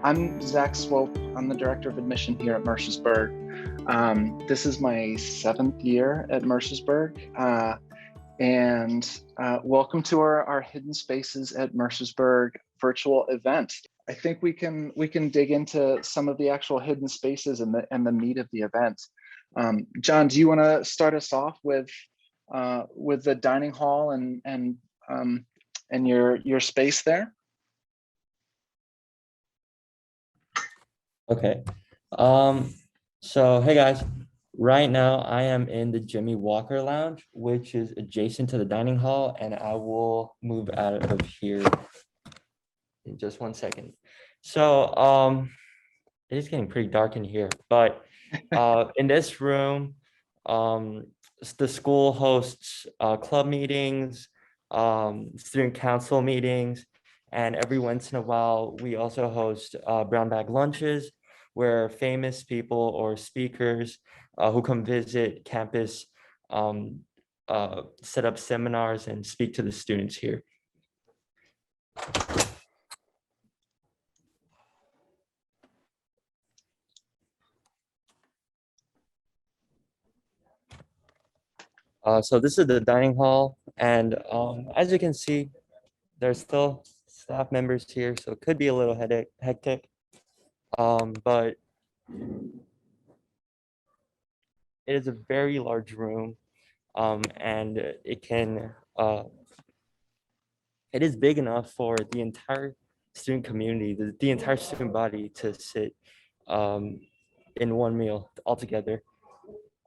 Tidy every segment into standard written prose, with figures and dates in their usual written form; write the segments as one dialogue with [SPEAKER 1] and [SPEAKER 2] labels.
[SPEAKER 1] I'm Zach Swope. I'm the director of admission here at Mercersburg. This is my 7th year at Mercersburg, and welcome to our Hidden Spaces at Mercersburg virtual event. I think we can dig into some of the actual hidden spaces and the meat of the event. John, do you want to start us off with the dining hall and your space there?
[SPEAKER 2] Okay. So hey guys, right now I am in the Jimmy Walker Lounge, which is adjacent to the dining hall, and I will move out of here in just 1 second. So it is getting pretty dark in here, but in this room, the school hosts club meetings, student council meetings, and every once in a while we also host brown bag lunches where famous people or speakers who come visit campus set up seminars and speak to the students here. So this is the dining hall, and as you can see, there's still staff members here, so it could be a little hectic, but it is a very large room, and it is big enough for the entire student community, the entire student body to sit in one meal altogether.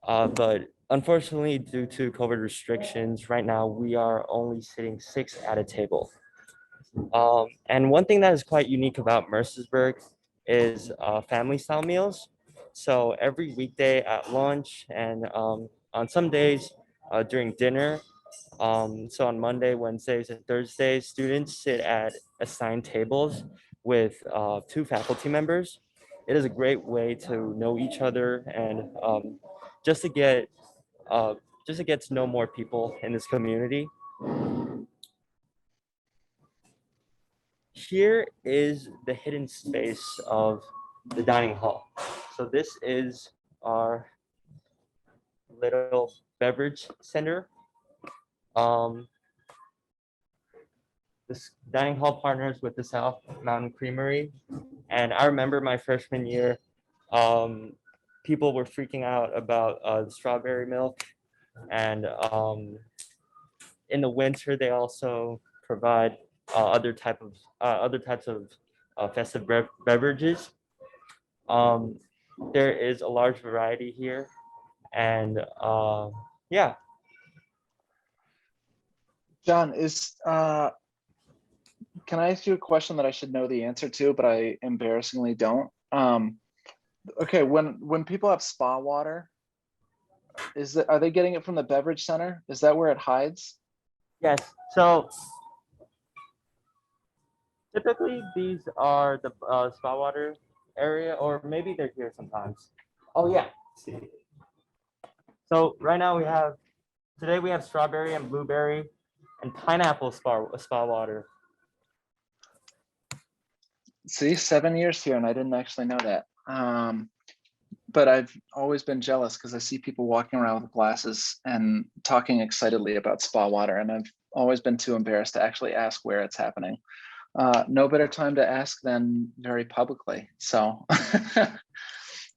[SPEAKER 2] But unfortunately, due to COVID restrictions, right now we are only sitting 6 at a table. And one thing that is quite unique about Mercersburg is family style meals. So every weekday at lunch and on some days during dinner, so on Monday, Wednesdays, and Thursdays, students sit at assigned tables with 2 faculty members. It is a great way to know each other and just to get just to get to know more people in this community. Here is the hidden space of the dining hall. So this is our little beverage center. Um, this dining hall partners with the South Mountain Creamery. And I remember my freshman year, people were freaking out about the strawberry milk. And in the winter, they also provide other types of festive beverages. Um, there is a large variety here, and yeah.
[SPEAKER 1] John, can I ask you a question that I should know the answer to, but I embarrassingly don't? Okay, when people have spa water, are they getting it from the beverage center? Is that where it hides?
[SPEAKER 2] Yes. So typically these are the spa water area, or maybe they're here sometimes. Oh yeah. So right now today we have strawberry and blueberry and pineapple spa water.
[SPEAKER 1] See, 7 years here, and I didn't actually know that. But I've always been jealous because I see people walking around with glasses and talking excitedly about spa water, and I've always been too embarrassed to actually ask where it's happening. No better time to ask than very publicly. So,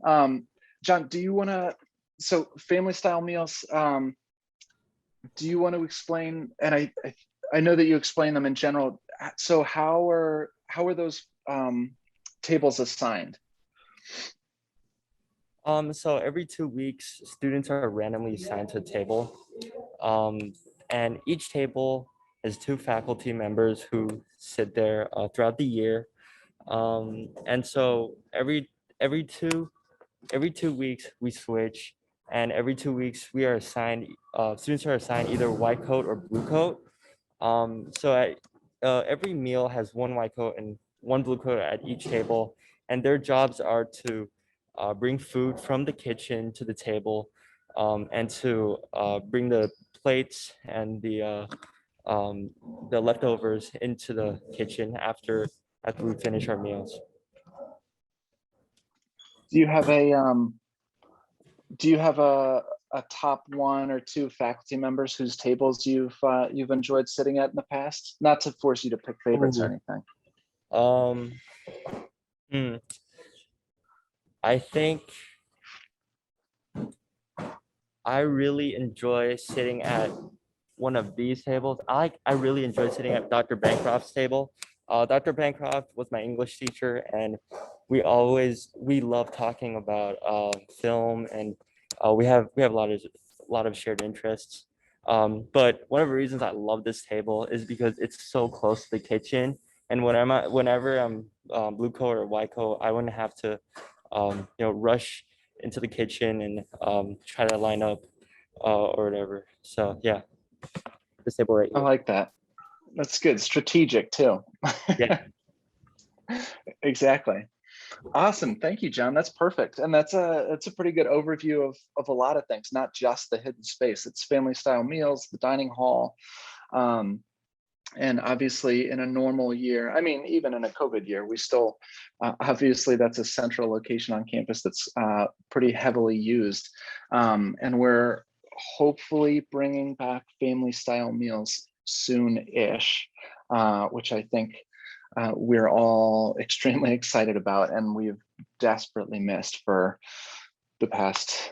[SPEAKER 1] John, do you want to? So, family style meals. Do you want to explain? And I know that you explain them in general. So, how are those tables assigned?
[SPEAKER 2] So every 2 weeks, students are randomly assigned to a table, and each table has 2 faculty members who sit there throughout the year. And so every 2 weeks we switch, and every 2 weeks we are assigned students are assigned either white coat or blue coat. Every meal has 1 white coat and 1 blue coat at each table, and their jobs are to bring food from the kitchen to the table, and to bring the plates and the leftovers into the kitchen after we finish our meals.
[SPEAKER 1] Do you have a do you have a top one or two faculty members whose tables you've enjoyed sitting at in the past? Not to force you to pick favorites or
[SPEAKER 2] Ooh.
[SPEAKER 1] anything.
[SPEAKER 2] Um, hmm, I think I really enjoy sitting at one of these tables. I really enjoy sitting at Dr. Bancroft's table. Dr. Bancroft was my English teacher, and we love talking about film, and we have a lot of shared interests. But one of the reasons I love this table is because it's so close to the kitchen, and whenever I'm blue coat or white coat, I wouldn't have to rush into the kitchen and try to line up or whatever. So yeah, this table right
[SPEAKER 1] I
[SPEAKER 2] here.
[SPEAKER 1] like that. That's good. Strategic too.
[SPEAKER 2] Yeah.
[SPEAKER 1] Exactly. Awesome. Thank you, John. That's perfect. And that's a pretty good overview of a lot of things, not just the hidden space. It's family style meals, the dining hall. And obviously in a normal year, I mean, even in a COVID year, we still, obviously that's a central location on campus that's pretty heavily used. And we're hopefully bringing back family style meals soon-ish, which I think we're all extremely excited about and we've desperately missed for the past,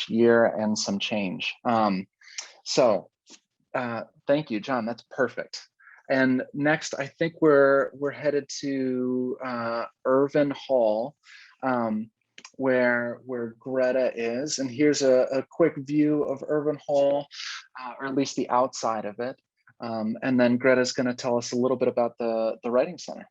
[SPEAKER 1] year and some change. So thank you, John. That's perfect. And next, I think we're headed to Irvin Hall, where Greta is. And here's a quick view of Irvin Hall, or at least the outside of it. And then Greta's going to tell us a little bit about the Writing Center.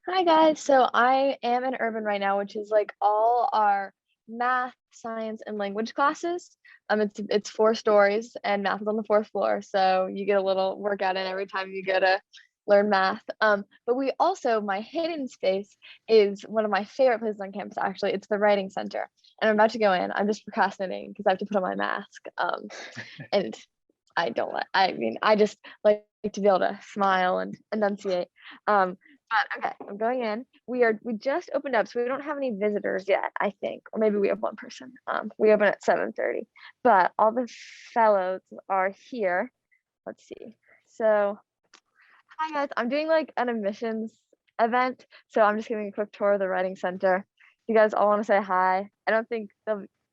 [SPEAKER 3] Hi guys, so I am in Urban right now, which is like all our math, science, and language classes. It's 4 stories and math is on the 4th floor, so you get a little workout in every time you go to learn math. But we also, my hidden space is one of my favorite places on campus actually. It's the Writing Center. And I'm about to go in. I'm just procrastinating because I have to put on my mask. And I just like to be able to smile and enunciate. But okay, I'm going in. We just opened up, so we don't have any visitors yet, I think, or maybe we have one person. We open at 7:30, but all the fellows are here. Let's see. So, hi guys. I'm doing like an admissions event, so I'm just giving a quick tour of the Writing Center. You guys all want to say hi? I don't think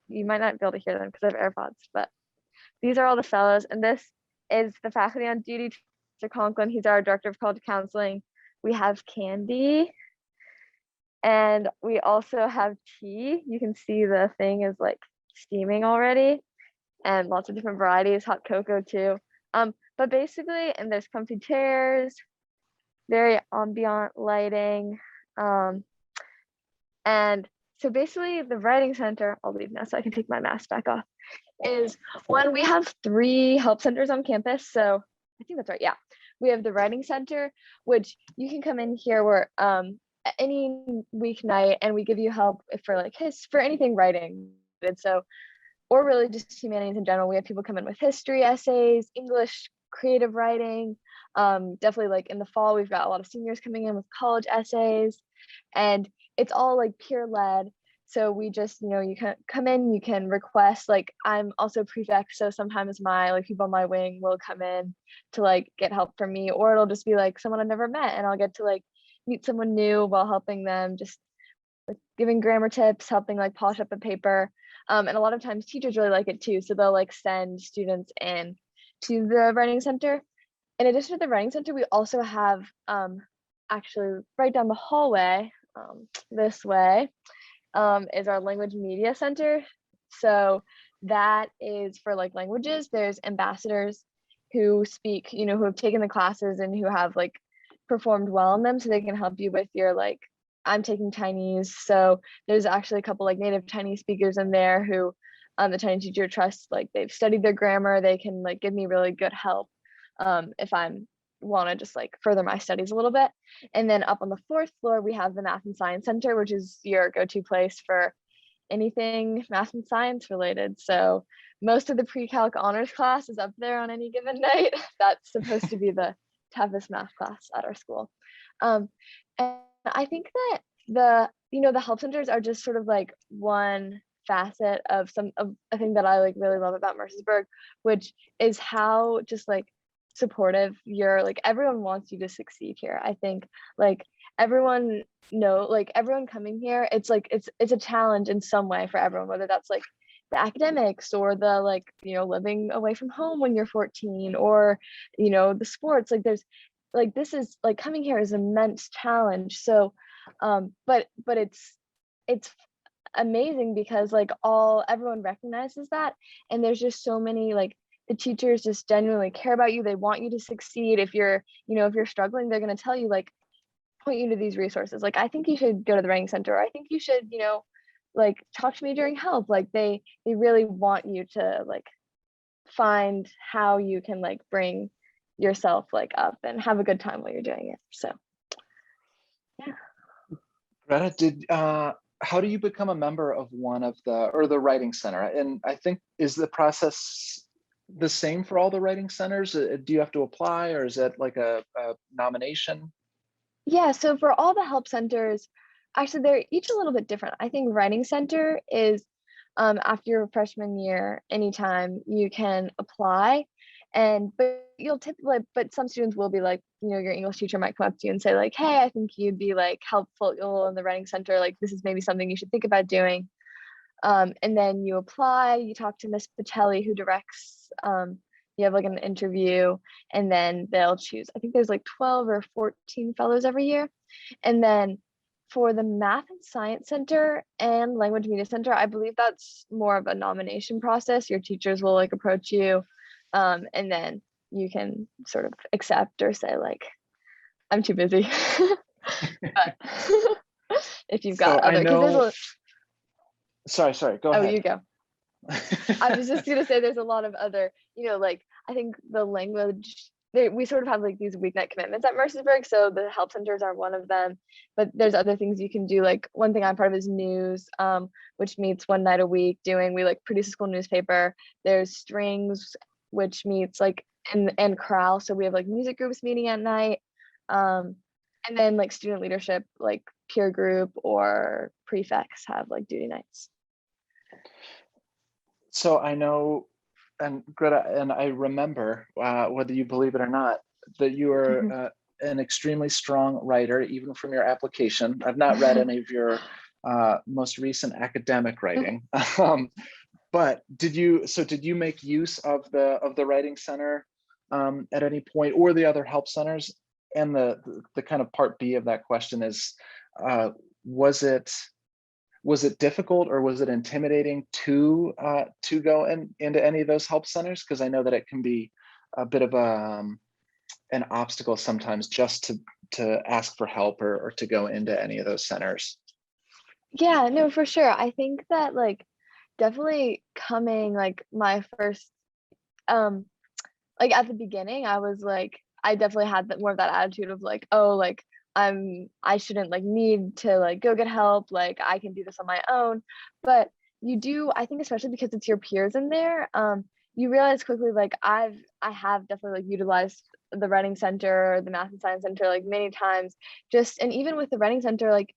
[SPEAKER 3] you might not be able to hear them because I have AirPods, but these are all the fellows, and this is the faculty on duty. Mr. Conklin, he's our director of college counseling. We have candy and we also have tea. You can see the thing is like steaming already and lots of different varieties, hot cocoa too. But basically, and there's comfy chairs, very ambient lighting. And so basically the Writing Center, I'll leave now so I can take my mask back off, is when we have 3 help centers on campus. So I think that's right. Yeah. We have the Writing Center, which you can come in here where any weeknight and we give you help for like for anything writing. So, or really just humanities in general. We have people come in with history essays, English, creative writing. Definitely like in the fall, we've got a lot of seniors coming in with college essays, and it's all like peer led. So we just, you can come in, you can request, like I'm also prefect, so sometimes my people on my wing will come in to like get help from me, or it'll just be like someone I've never met and I'll get to like meet someone new while helping them, just like giving grammar tips, helping like polish up a paper. And a lot of times teachers really like it too, so they'll like send students in to the Writing Center. In addition to the Writing Center, we also have actually right down the hallway, this way, is our language media center. So that is for like languages. There's ambassadors who speak, who have taken the classes and who have like performed well in them, so they can help you with your like, I'm taking Chinese, so there's actually a couple like native Chinese speakers in there who the Chinese teacher trusts, like they've studied their grammar, they can like give me really good help if I'm want to just like further my studies a little bit. And then up on the 4th floor, we have the Math and Science Center, which is your go-to place for anything math and science related. So most of the pre-calc honors class is up there on any given night. That's supposed to be the toughest math class at our school. And I think that the help centers are just sort of like one facet of a thing that I like really love about Mercersburg, which is how just like supportive you're like everyone wants you to succeed here. I think like everyone like everyone coming here, it's like it's a challenge in some way for everyone, whether that's like the academics or the like living away from home when you're 14, or the sports. Like there's like this is like coming here is an immense challenge. So but it's amazing because like everyone recognizes that, and there's just so many like the teachers just genuinely care about you. They want you to succeed. If you're if you're struggling, they're going to tell you like point you to these resources, like I think you should go to the writing center, or I think you should like talk to me during help. Like they really want you to like find how you can like bring yourself like up and have a good time while you're doing it. So yeah.
[SPEAKER 1] Greta, how do you become a member of one of the writing center? And I think, is the process the same for all the writing centers? Do you have to apply, or is it like a nomination?
[SPEAKER 3] Yeah, so for all the help centers, actually they're each a little bit different. I think writing center is after your freshman year, anytime you can apply, but you'll typically, but some students will be like, your English teacher might come up to you and say like, hey, I think you'd be like helpful in the writing center, like this is maybe something you should think about doing. And then you apply, you talk to Miss Patelli who directs, you have like an interview, and then they'll choose, I think there's like 12 or 14 fellows every year. And then for the Math and Science Center and Language Media Center, I believe that's more of a nomination process. Your teachers will like approach you, and then you can sort of accept or say like, I'm too busy. But if you've got
[SPEAKER 1] So
[SPEAKER 3] other, because there's a
[SPEAKER 1] sorry, go ahead.
[SPEAKER 3] you go. I was just gonna say there's a lot of other, like I think the language, we sort of have like these weeknight commitments at Mercersburg, so the help centers are one of them. But there's other things you can do. Like one thing I'm part of is news, which meets one night a week. We like produce a school newspaper. There's strings, which meets like and chorale, so we have like music groups meeting at night. And then like student leadership, like peer group or prefects have like duty nights.
[SPEAKER 1] So I know, and Greta, and I remember, whether you believe it or not, that you are an extremely strong writer, even from your application. I've not read any of your most recent academic writing, but did you make use of the writing center at any point, or the other help centers? And the kind of part B of that question is, was it difficult, or was it intimidating to go into any of those help centers? Because I know that it can be a bit of an obstacle sometimes just to ask for help or to go into any of those centers.
[SPEAKER 3] Yeah, no, for sure. I think that like definitely coming like my first like at the beginning, I was like, I definitely had more of that attitude of like, oh, like I shouldn't like need to like go get help, like I can do this on my own. But you do, I think, especially because it's your peers in there, you realize quickly like I have definitely like utilized the writing center, the math and science center like many times. And even with the writing center, like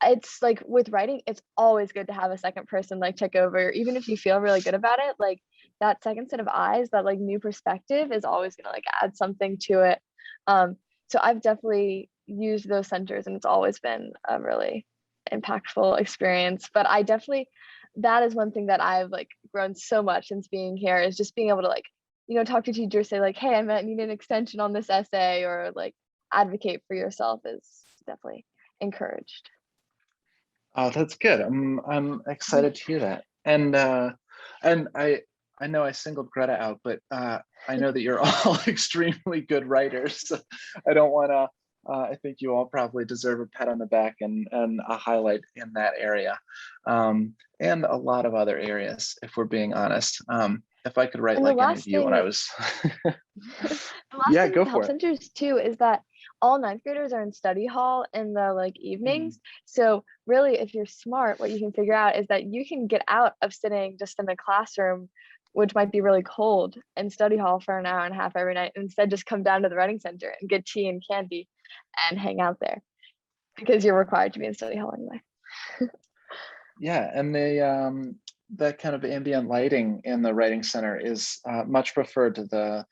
[SPEAKER 3] it's like with writing, it's always good to have a second person like check over, even if you feel really good about it. Like that second set of eyes, that like new perspective is always gonna like add something to it. So I've definitely used those centers, and it's always been a really impactful experience. But I definitely, that is one thing that I've like grown so much since being here, is just being able to like, talk to teachers, say like, hey, I might need an extension on this essay, or like advocate for yourself is definitely encouraged.
[SPEAKER 1] Oh, that's good. I'm excited to hear that. And I know I singled Greta out, but I know that you're all extremely good writers. So I don't want to. I think you all probably deserve a pat on the back and a highlight in that area, and a lot of other areas, if we're being honest. If I could write like any of you when I was.
[SPEAKER 3] The last
[SPEAKER 1] Yeah,
[SPEAKER 3] thing
[SPEAKER 1] go
[SPEAKER 3] with help
[SPEAKER 1] for it.
[SPEAKER 3] centers too is that all ninth graders are in study hall in the like evenings. So really, if you're smart, what you can figure out is that you can get out of sitting just in a classroom, which might be really cold, in study hall for an hour and a half every night, and instead just come down to the writing center and get tea and candy and hang out there. because you're required to be in study hall anyway.
[SPEAKER 1] Yeah, and that kind of ambient lighting in the writing center is much preferred to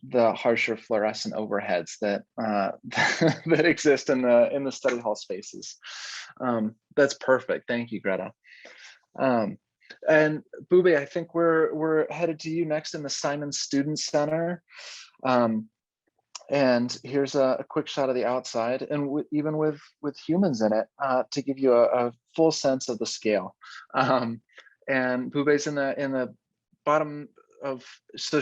[SPEAKER 1] the harsher fluorescent overheads that that exist in the study hall spaces. That's perfect. Thank you, Greta. And Bube, I think we're headed to you next in the Simon Student Center. And here's a quick shot of the outside, and even with humans in it, to give you a full sense of the scale. And Bube's in the bottom of, so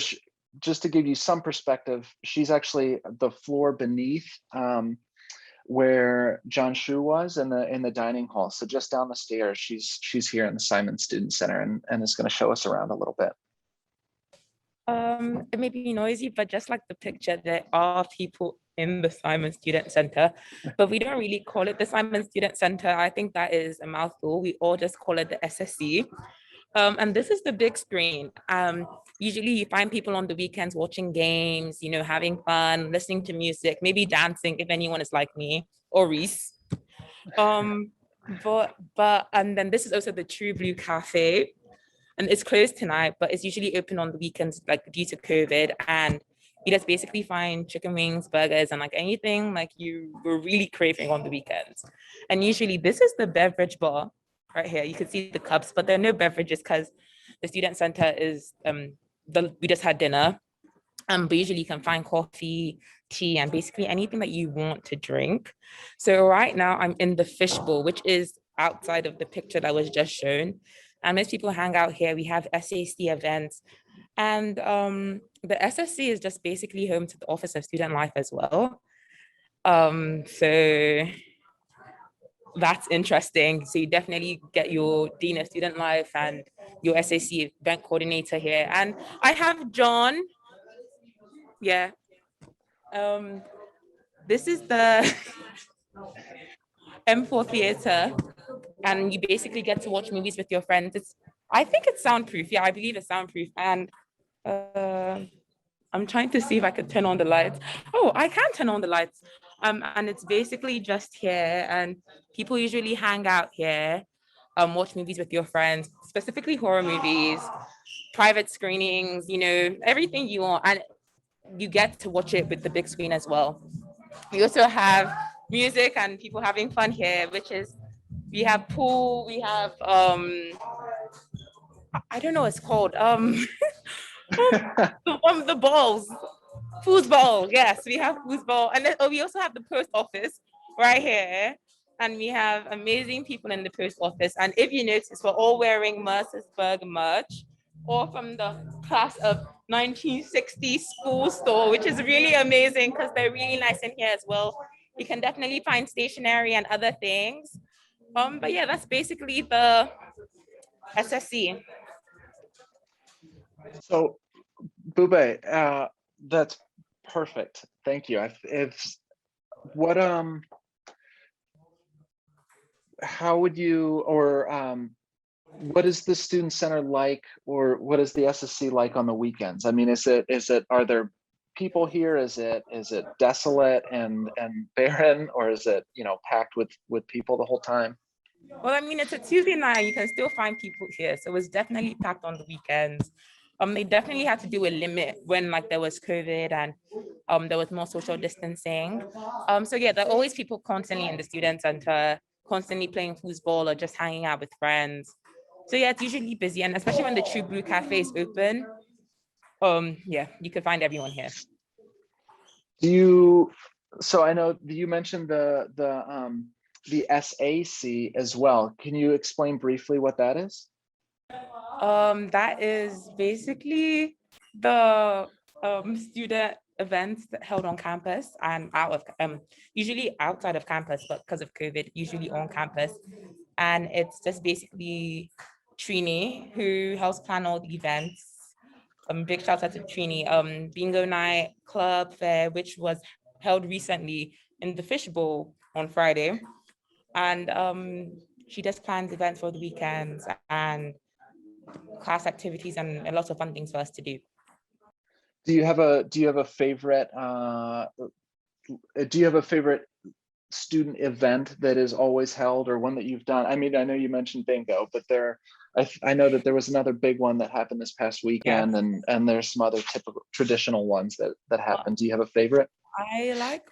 [SPEAKER 1] just to give you some perspective, she's actually the floor beneath where John Shu was in the dining hall. So just down the stairs, she's here in the Simon Student Center, and is going to show us around a little bit.
[SPEAKER 4] It may be noisy, but just like the picture, there are people in the Simon Student Center, but we don't really call it the Simon Student Center. I think that is a mouthful. We all just call it the SSC. And this is the big screen. Usually you find people on the weekends watching games, you know, having fun, listening to music, maybe dancing if anyone is like me or Reese. And then this is also the True Blue Cafe. And it's closed tonight, but it's usually open on the weekends, like due to COVID. And you just basically find chicken wings, burgers, and like anything like you were really craving on the weekends. And usually this is the beverage bar right here. You can see the cups, but there are no beverages because the student center is, we just had dinner. But usually you can find coffee, tea, and basically anything that you want to drink. So right now I'm in the fishbowl, which is outside of the picture that was just shown. And most people hang out here. We have SAC events. And the SSC is just basically home to the Office of Student Life as well. So that's interesting. So you definitely get your Dean of Student Life and your SAC event coordinator here. And I have John. Yeah. This is the M4 Theater. And you basically get to watch movies with your friends. I think it's soundproof. Yeah, I believe it's soundproof. And I'm trying to see if I could turn on the lights. Oh, I can turn on the lights. And it's basically just here. And people usually hang out here, watch movies with your friends, specifically horror movies, private screenings, you know, everything you want. And you get to watch it with the big screen as well. We also have music and people having fun here, which is, we have pool, we have, I don't know what it's called. The balls, foosball. Yes, we have foosball. And then we also have the post office right here. And we have amazing people in the post office. And if you notice, we're all wearing Mercersburg merch, or from the class of 1960 school store, which is really amazing because they're really nice in here as well. You can definitely find stationery and other things. But yeah, that's basically the SSC.
[SPEAKER 1] So, Bube, that's perfect. Thank you. How would you, or what is the student center like, or what is the SSC like on the weekends? I mean, are there people here? Is it desolate and barren, or is it, you know, packed with people the whole time?
[SPEAKER 4] Well, I mean, it's a Tuesday night, you can still find people here. So it's definitely packed on the weekends. They definitely had to do a limit when like there was COVID and there was more social distancing. So yeah, there are always people constantly in the student center, constantly playing foosball or just hanging out with friends. So yeah, it's usually busy, and especially when the True Blue Cafe is open, yeah, you can find everyone here.
[SPEAKER 1] So I know you mentioned the SAC as well. Can you explain briefly what that is?
[SPEAKER 4] That is basically the student events that held on campus and usually outside of campus, but because of COVID, usually on campus. And it's just basically Trini who helps plan all the events. Big shout out to Trini. Bingo night, club fair, which was held recently in the Fishbowl on Friday. And she just plans events for the weekends and class activities and a lot of fun things for us to do.
[SPEAKER 1] Do you have a favorite student event that is always held, or one that you've done? I mean, I know you mentioned bingo, but I know that there was another big one that happened this past weekend, and there's some other typical traditional ones that happened. Do you have a favorite?
[SPEAKER 4] I like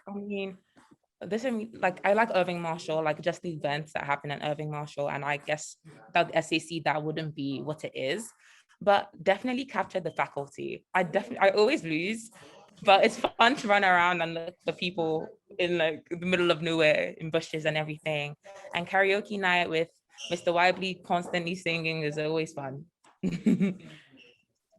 [SPEAKER 4] Irving Marshall, like just the events that happen at Irving Marshall. And I guess without the SAC, that wouldn't be what it is. But definitely capture the faculty. I always lose, but it's fun to run around and look for people in like the middle of nowhere in bushes and everything. And karaoke night with Mr. Wibley constantly singing is always fun.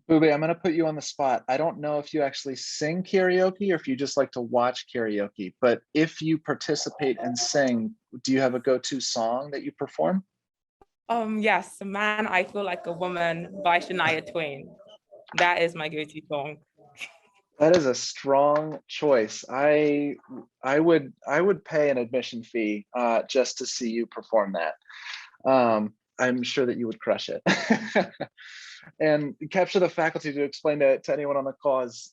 [SPEAKER 1] Booby, I'm going to put you on the spot. I don't know if you actually sing karaoke or if you just like to watch karaoke, but if you participate and sing, do you have a go-to song that you perform?
[SPEAKER 4] Yes, Man, I Feel Like a Woman by Shania Twain. That is my go-to song.
[SPEAKER 1] That is a strong choice. I would pay an admission fee just to see you perform that. I'm sure that you would crush it. And Capture the Faculty, to explain to anyone on the call, is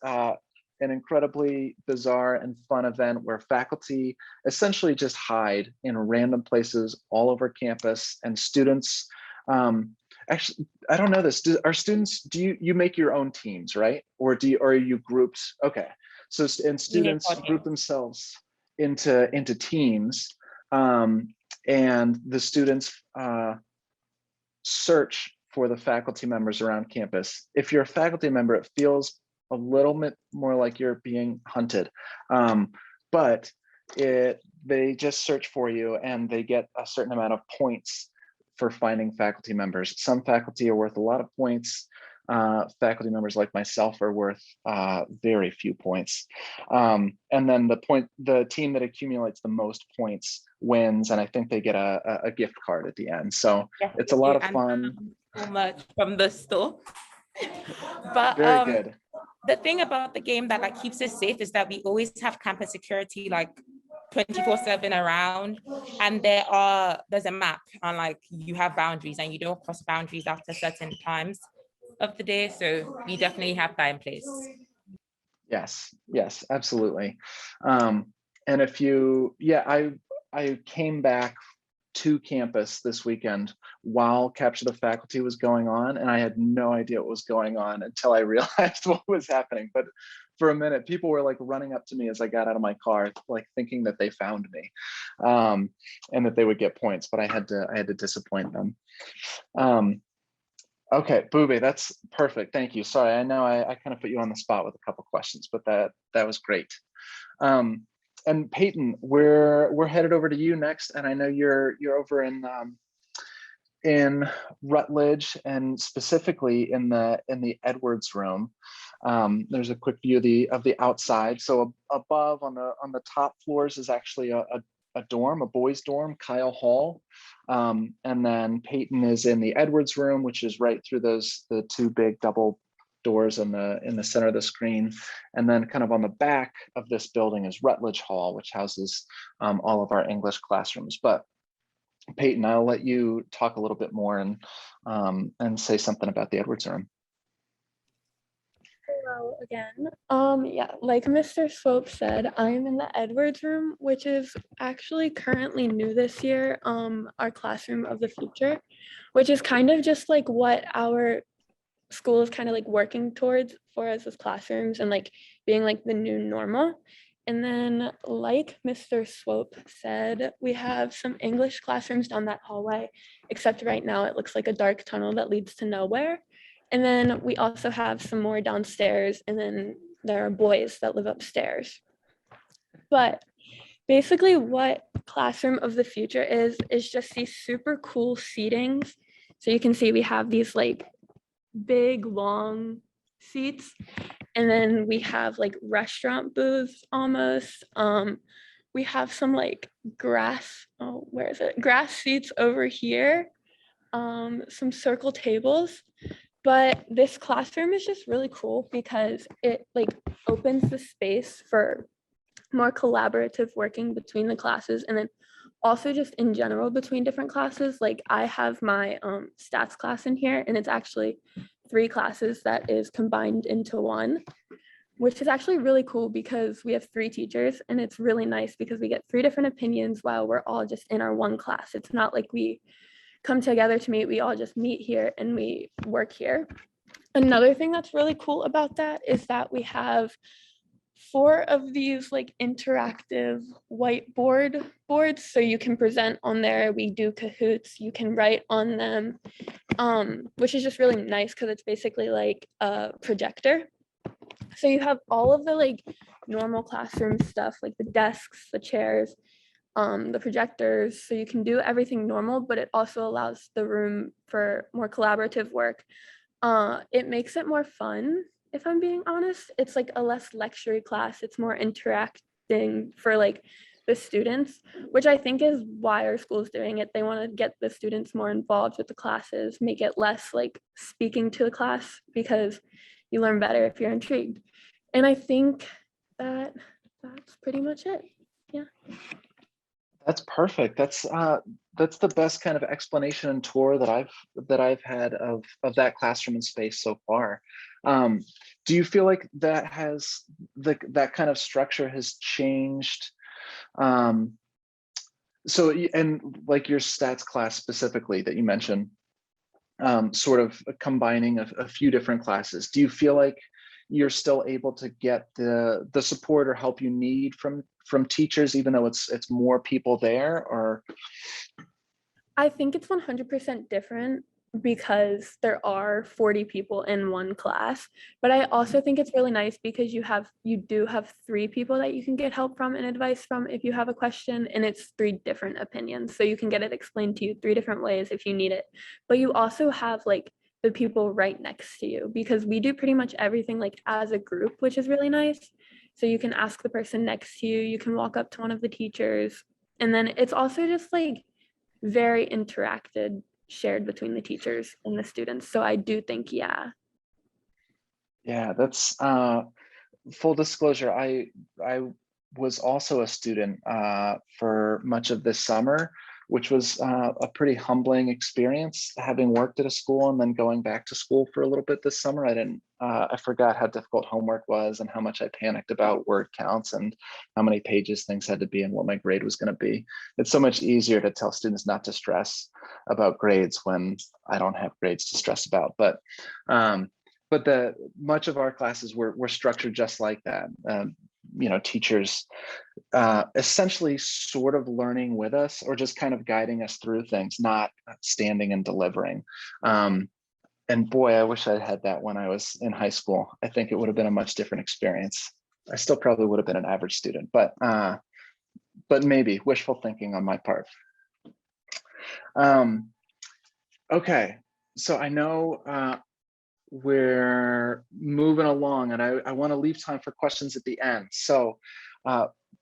[SPEAKER 1] an incredibly bizarre and fun event where faculty essentially just hide in random places all over campus, and students, actually, I don't know this, are students, do you make your own teams, right? Or are you grouped? Okay, so and students group themselves into teams, and the students search for the faculty members around campus. If you're a faculty member, it feels a little bit more like you're being hunted, but they just search for you, and they get a certain amount of points for finding faculty members. Some faculty are worth a lot of points. Faculty members like myself are worth very few points. And then the team that accumulates the most points wins, and I think they get a gift card at the end. So it's a lot of fun.
[SPEAKER 4] So much from the store. But
[SPEAKER 3] Um,
[SPEAKER 1] Very good.
[SPEAKER 4] the thing about the game that like keeps us safe is that we always have campus security like 24/7 around, and there's a map, and like you have boundaries and you don't cross boundaries after certain times of the day. So we definitely have that in place.
[SPEAKER 1] Yes, absolutely. And if you, I came back to campus this weekend while Capture the Faculty was going on, and I had no idea what was going on until I realized what was happening. But for a minute, people were like running up to me as I got out of my car, like thinking that they found me, and that they would get points, but I had to disappoint them. Okay, Booby, that's perfect. Thank you. Sorry, I know I kind of put you on the spot with a couple questions, but that was great. And Peyton, we're headed over to you next, and I know you're over in Rutledge, and specifically in the Edwards room. There's a quick view of the outside. So above on the top floors is actually a dorm, a boys' dorm, Kyle Hall. And then Peyton is in the Edwards room, which is right through the two big double doors in the center of the screen. And then kind of on the back of this building is Rutledge Hall, which houses all of our English classrooms. But Peyton, I'll let you talk a little bit more and say something about the Edwards room.
[SPEAKER 3] Hello again. Yeah, like Mr. Swope said, I am in the Edwards room, which is actually currently new this year, our classroom of the future, which is kind of just like what our school is kind of like working towards for us as classrooms, and like being like the new normal. And then like Mr. Swope said, we have some English classrooms down that hallway, except right now it looks like a dark tunnel that leads to nowhere. And then we also have some more downstairs, and then there are boys that live upstairs. But basically what classroom of the future is just these super cool seatings. So you can see we have these like big long seats, and then we have like restaurant booths almost. We have some like grass seats over here, some circle tables. But this classroom is just really cool because it like opens the space for more collaborative working between the classes, and then also just in general between different classes. Like I have my stats class in here, and it's actually 3 classes that is combined into one.
[SPEAKER 5] which is actually really cool because we have 3 teachers, and it's really nice because we get 3 different opinions while we're all just in our one class. It's not like we come together to meet, we all just meet here and we work here. Another thing that's really cool about that is that we have 4 of these like interactive whiteboard boards, so you can present on there. We do Kahoots, you can write on them, which is just really nice because it's basically like a projector. So you have all of the like normal classroom stuff, like the desks, the chairs, the projectors, so you can do everything normal, but it also allows the room for more collaborative work. It makes it more fun, if I'm being honest. It's like a less lecture class. It's more interacting for like the students, which I think is why our school is doing it. They want to get the students more involved with the classes, make it less like speaking to the class, because you learn better if you're intrigued. And I think that that's pretty much it. Yeah.
[SPEAKER 1] That's perfect. That's the best kind of explanation and tour that I've had of that classroom and space so far. Do you feel like that has that kind of structure has changed? So, and like your stats class specifically that you mentioned, sort of combining a few different classes. Do you feel like you're still able to get the support or help you need from teachers, even though it's more people there? Or
[SPEAKER 5] I think it's 100% different because there are 40 people in one class, but I also think it's really nice because you do have 3 people that you can get help from and advice from if you have a question, and it's 3 different opinions, so you can get it explained to you 3 different ways if you need it. But you also have like the people right next to you, because we do pretty much everything like as a group, which is really nice. So you can ask the person next to you, you can walk up to one of the teachers, and then it's also just like very interacted, shared between the teachers and the students. So I do think, yeah.
[SPEAKER 1] Yeah, that's full disclosure. I was also a student for much of this summer, which was a pretty humbling experience, having worked at a school and then going back to school for a little bit this summer. I forgot how difficult homework was and how much I panicked about word counts and how many pages things had to be and what my grade was going to be. It's so much easier to tell students not to stress about grades when I don't have grades to stress about. But much of our classes were structured just like that. Teachers essentially sort of learning with us or just kind of guiding us through things, not standing and delivering. And boy, I wish I'd had that when I was in high school. I think it would have been a much different experience. I still probably would have been an average student, but maybe wishful thinking on my part. Okay, so I know we're moving along, and I want to leave time for questions at the end. So,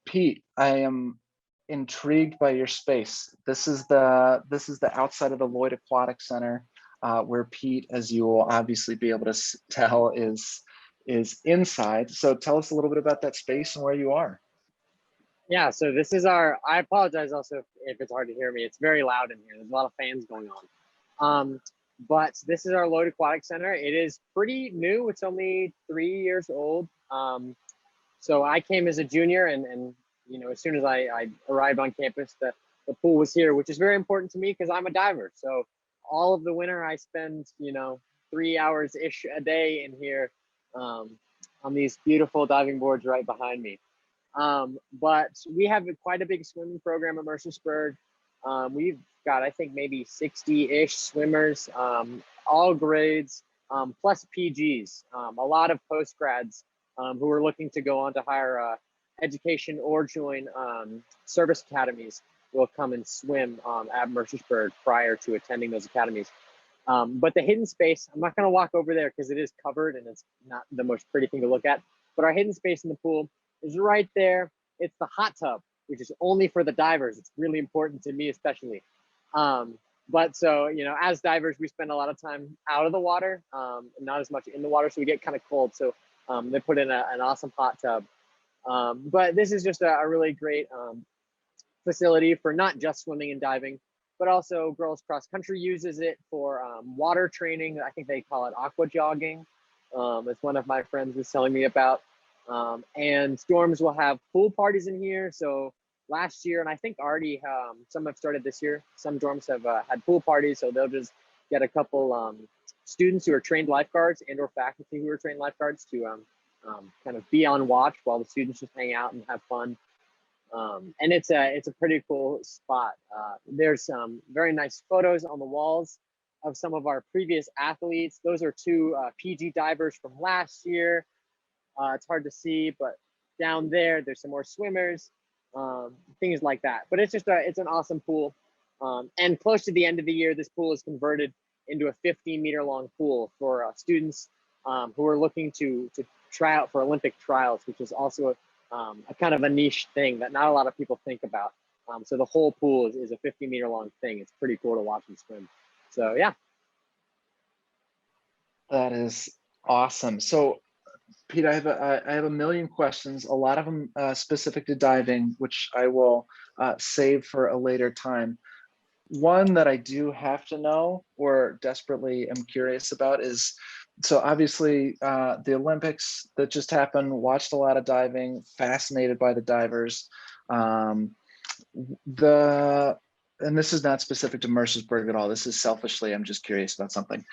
[SPEAKER 1] Pete, I am intrigued by your space. This is the outside of the Lloyd Aquatic Center, where Pete, as you will obviously be able to tell, is inside. So tell us a little bit about that space and where you are.
[SPEAKER 6] Yeah, so this is I apologize also if it's hard to hear me. It's very loud in here. There's a lot of fans going on. But this is our Lloyd Aquatic Center. It is pretty new. It's only 3 years old. So I came as a junior, and as soon as I arrived on campus, the pool was here, which is very important to me because I'm a diver. So all of the winter I spend 3 hours ish a day in here on these beautiful diving boards right behind me. But we have quite a big swimming program at Mercersburg. We've got, I think, maybe 60-ish swimmers, all grades, plus PGs, a lot of postgrads who are looking to go on to higher education or join service academies will come and swim at Mercersburg prior to attending those academies. But the hidden space, I'm not going to walk over there because it is covered and it's not the most pretty thing to look at, but our hidden space in the pool is right there. It's the hot tub, which is only for the divers. It's really important to me, especially. But so, as divers, we spend a lot of time out of the water, not as much in the water. So we get kind of cold. So they put in an awesome hot tub. But this is just a really great facility for not just swimming and diving, but also girls cross country uses it for water training. I think they call it aqua jogging. As one of my friends was telling me about. And dorms will have pool parties in here. So last year, and I think already some have started this year, some dorms have had pool parties. So they'll just get a couple students who are trained lifeguards and or faculty who are trained lifeguards to kind of be on watch while the students just hang out and have fun. And it's a pretty cool spot. There's some very nice photos on the walls of some of our previous athletes. Those are two PG divers from last year. It's hard to see, but down there, there's some more swimmers, things like that. But it's just it's an awesome pool. And close to the end of the year, this pool is converted into a 15-meter long pool for students who are looking to try out for Olympic trials, which is also a kind of a niche thing that not a lot of people think about. So the whole pool is a 50-meter long thing. It's pretty cool to watch them swim. So yeah.
[SPEAKER 1] That is awesome. So Pete, I have a million questions, a lot of them specific to diving, which I will save for a later time. One that I do have to know or desperately am curious about is, so obviously the Olympics that just happened, watched a lot of diving, fascinated by the divers. And this is not specific to Mercersburg at all. This is selfishly, I'm just curious about something.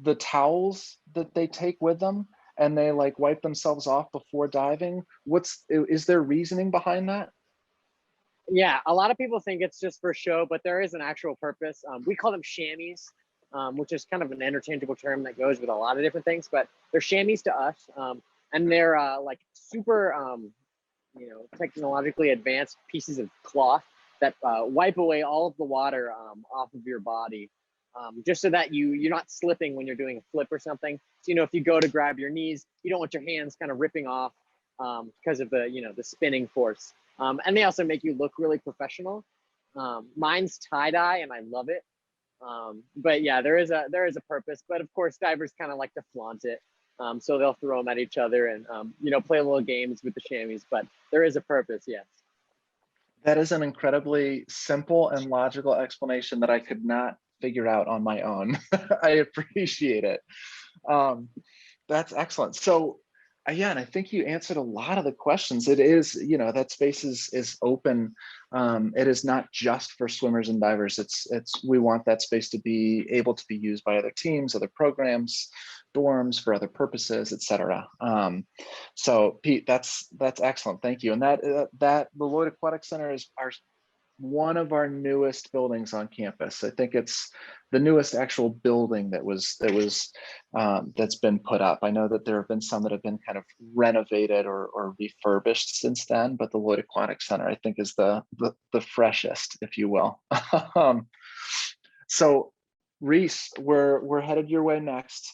[SPEAKER 1] The towels that they take with them and they like wipe themselves off before diving. Is there reasoning behind that?
[SPEAKER 6] Yeah, a lot of people think it's just for show, but there is an actual purpose. We call them chamois, which is kind of an interchangeable term that goes with a lot of different things, but they're chamois to us. And they're like super, technologically advanced pieces of cloth that wipe away all of the water off of your body. Just so that you're not slipping when you're doing a flip or something. So, if you go to grab your knees, you don't want your hands kind of ripping off because of the spinning force. And they also make you look really professional. Mine's tie-dye and I love it. But yeah, there is a purpose, but of course divers kind of like to flaunt it. So they'll throw them at each other and, play little games with the chamois, but there is a purpose, yes.
[SPEAKER 1] That is an incredibly simple and logical explanation that I could not figure out on my own. I appreciate it. That's excellent. So yeah, and I think you answered a lot of the questions. It is, that space is open. It is not just for swimmers and divers. We want that space to be able to be used by other teams, other programs, dorms for other purposes, etc. So Pete, that's excellent. Thank you. And that the Lloyd Aquatic Center is one of our newest buildings on campus. I think it's the newest actual building that's been put up. I know that there have been some that have been kind of renovated or refurbished since then, but the Lloyd Aquatic Center I think is the freshest, if you will. So Reese, we're headed your way next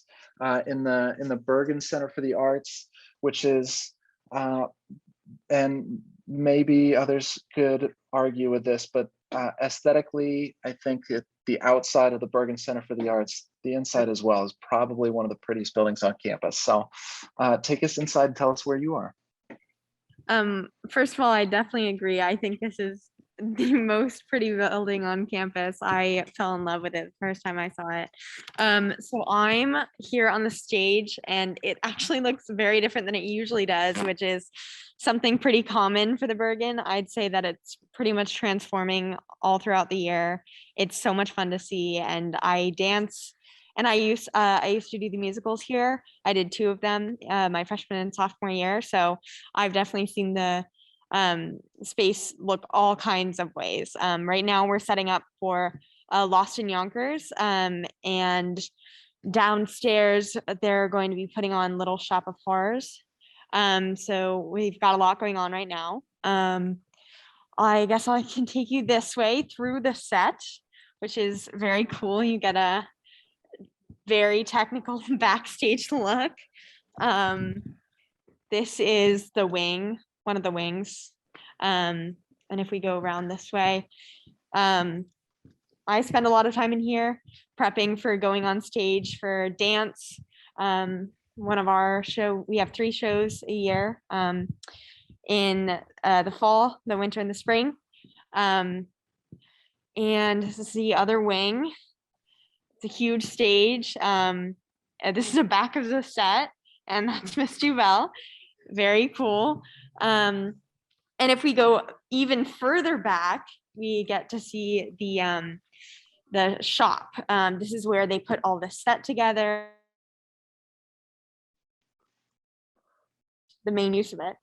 [SPEAKER 1] in the Bergen Center for the Arts, which is and maybe others could argue with this, but aesthetically, I think the outside of the Bergen Center for the Arts, the inside as well, is probably one of the prettiest buildings on campus. So take us inside and tell us where you are.
[SPEAKER 7] First of all, I definitely agree. I think this is the most pretty building on campus. I fell in love with it the first time I saw it. So I'm here on the stage and it actually looks very different than it usually does, which is something pretty common for the Bergen. I'd say that it's pretty much transforming all throughout the year. It's so much fun to see, and I dance. And I used to do the musicals here. I did 2 of them my freshman and sophomore year. So I've definitely seen the space look all kinds of ways. Right now we're setting up for Lost in Yonkers, and downstairs they're going to be putting on Little Shop of Horrors. So we've got a lot going on right now. I guess I can take you this way through the set, which is very cool. You get a very technical backstage look. This is the wing, one of the wings. And if we go around this way, I spend a lot of time in here prepping for going on stage for dance. One of our we have 3 shows a year, in the fall, the winter, and the spring. And this is the other wing. It's a huge stage. This is the back of the set. and that's Miss Duvel. Very cool. And if we go even further back, we get to see the shop. This is where they put all the set together, the main use of it.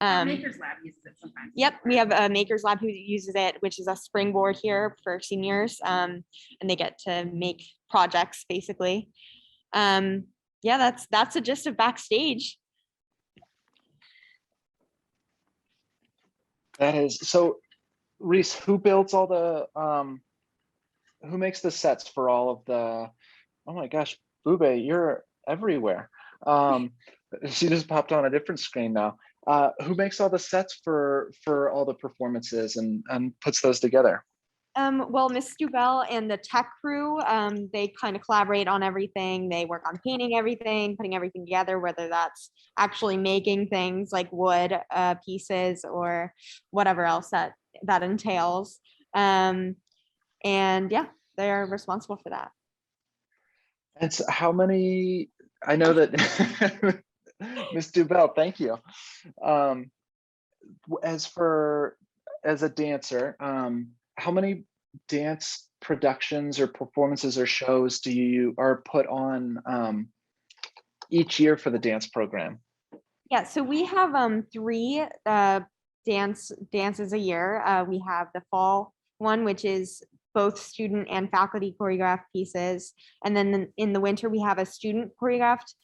[SPEAKER 8] Maker's Lab uses it sometimes.
[SPEAKER 7] Yep, we have a Maker's Lab who uses it, which is a springboard here for seniors, and they get to make projects basically. Yeah, that's the gist of backstage.
[SPEAKER 1] That is so. Reese, who builds all the who makes the sets for all of the, oh my gosh, Bube, you're everywhere. She just popped on a different screen now. Who makes all the sets for all the performances and puts those together?
[SPEAKER 7] Well, Miss Duvel and the tech crew, they kind of collaborate on everything. They work on painting everything, putting everything together, whether that's actually making things like wood pieces or whatever else that entails. And yeah, they're responsible for that.
[SPEAKER 1] And so how many, I know that Miss Duvel, thank you. As a dancer, how many dance productions or performances or shows are put on each year for the dance program?
[SPEAKER 7] Yeah, so we have 3 dances a year. We have the fall one, which is both student and faculty choreographed pieces, and then in the winter we have a student choreographed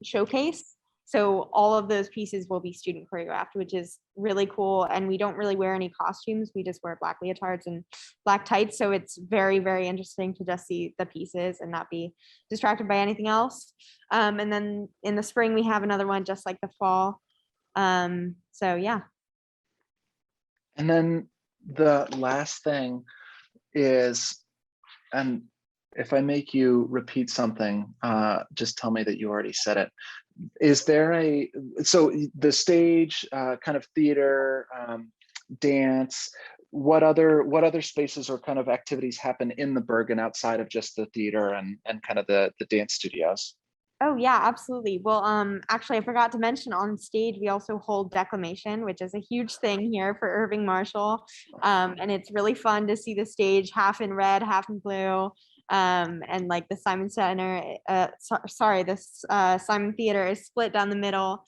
[SPEAKER 7] showcase. So all of those pieces will be student choreographed, which is really cool. And we don't really wear any costumes. We just wear black leotards and black tights. So it's very, very interesting to just see the pieces and not be distracted by anything else. And then in the spring, we have another one just like the fall. So yeah.
[SPEAKER 1] And then the last thing is, and if I make you repeat something, just tell me that you already said it. Is there so the stage, kind of theater, dance, what other spaces or kind of activities happen in the Bergen outside of just the theater and kind of the dance studios?
[SPEAKER 7] Oh yeah, absolutely. Well, actually I forgot to mention on stage, we also hold declamation, which is a huge thing here for Irving Marshall. And it's really fun to see the stage half in red, half in blue. And like the Simon Center, this Simon Theater is split down the middle,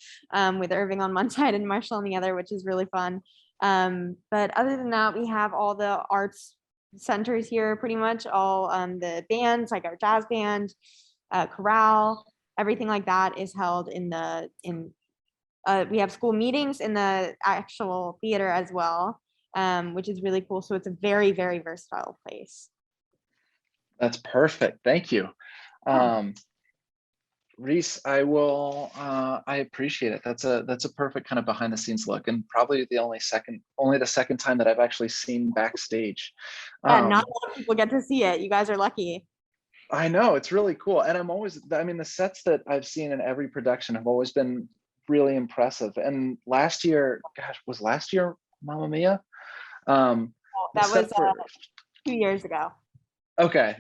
[SPEAKER 7] with Irving on one side and Marshall on the other, which is really fun. But other than that, we have all the arts centers here, pretty much all the bands, like our jazz band, chorale, everything like that is held we have school meetings in the actual theater as well, which is really cool. So it's a very, very versatile place.
[SPEAKER 1] That's perfect. Thank you. Reese, I appreciate it. That's a perfect kind of behind the scenes look, and probably only the second time that I've actually seen backstage.
[SPEAKER 7] Not a lot of people get to see it. You guys are lucky.
[SPEAKER 1] I know, it's really cool. And the sets that I've seen in every production have always been really impressive. And last year, gosh, was last year Mamma Mia?
[SPEAKER 7] That was 2 years ago.
[SPEAKER 1] Okay,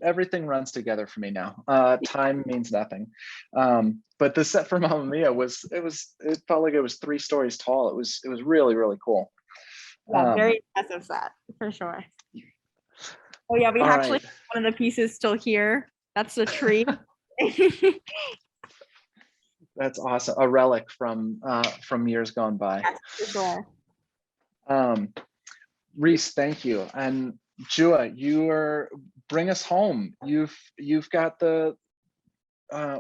[SPEAKER 1] everything runs together for me now. Time means nothing. But the set for Mamma Mia it felt like it was 3 stories tall. It was really, really cool.
[SPEAKER 7] Yeah, very impressive set for sure. Oh yeah, we actually have one of the pieces still here. That's the tree.
[SPEAKER 1] That's awesome. A relic from years gone by.
[SPEAKER 7] Yes, for sure.
[SPEAKER 1] Reese, thank you. And Jua, bring us home. You've got the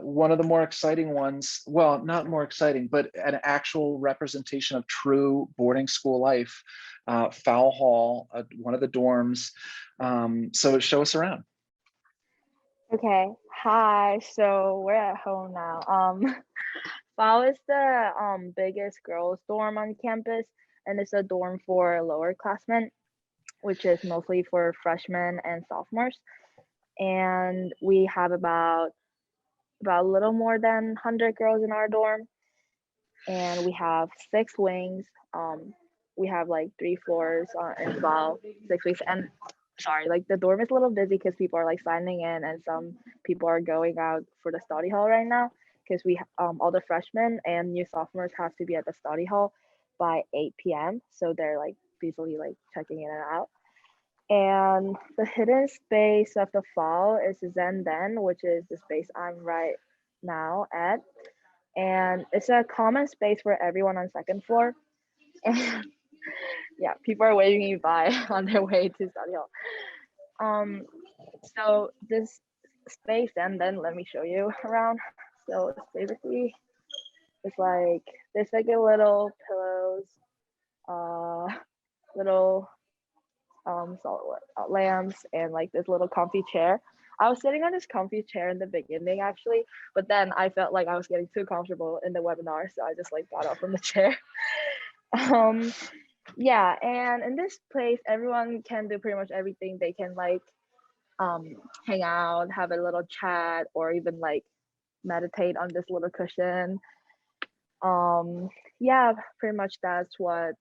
[SPEAKER 1] one of the more exciting ones. Well, not more exciting, but an actual representation of true boarding school life. Fowl Hall, one of the dorms. So show us around.
[SPEAKER 3] Okay, hi. So we're at home now. Fowl is the biggest girls' dorm on campus, and it's a dorm for lower classmen, which is mostly for freshmen and sophomores. And we have about a little more than 100 girls in our dorm, and we have 6 wings. We have like 3 floors in Fowl, 6 wings. And sorry, like the dorm is a little busy because people are like signing in, and some people are going out for the study hall right now because we all the freshmen and new sophomores have to be at the study hall by 8 p.m. So they're like busily like checking in and out. And the hidden space of the fall is Zen Den, which is the space I'm right now at. And it's a common space for everyone on second floor. And yeah, people are waving me by on their way to study hall. So this space, and then let me show you around. So it's basically, it's like, there's like a little pillows, little solid lamps, and like this little comfy chair. I was sitting on this comfy chair in the beginning actually, but then I felt like I was getting too comfortable in the webinar, so I just like got up from the chair. Yeah, and in this place, everyone can do pretty much everything. They can like hang out, have a little chat, or even like meditate on this little cushion. Yeah, pretty much that's what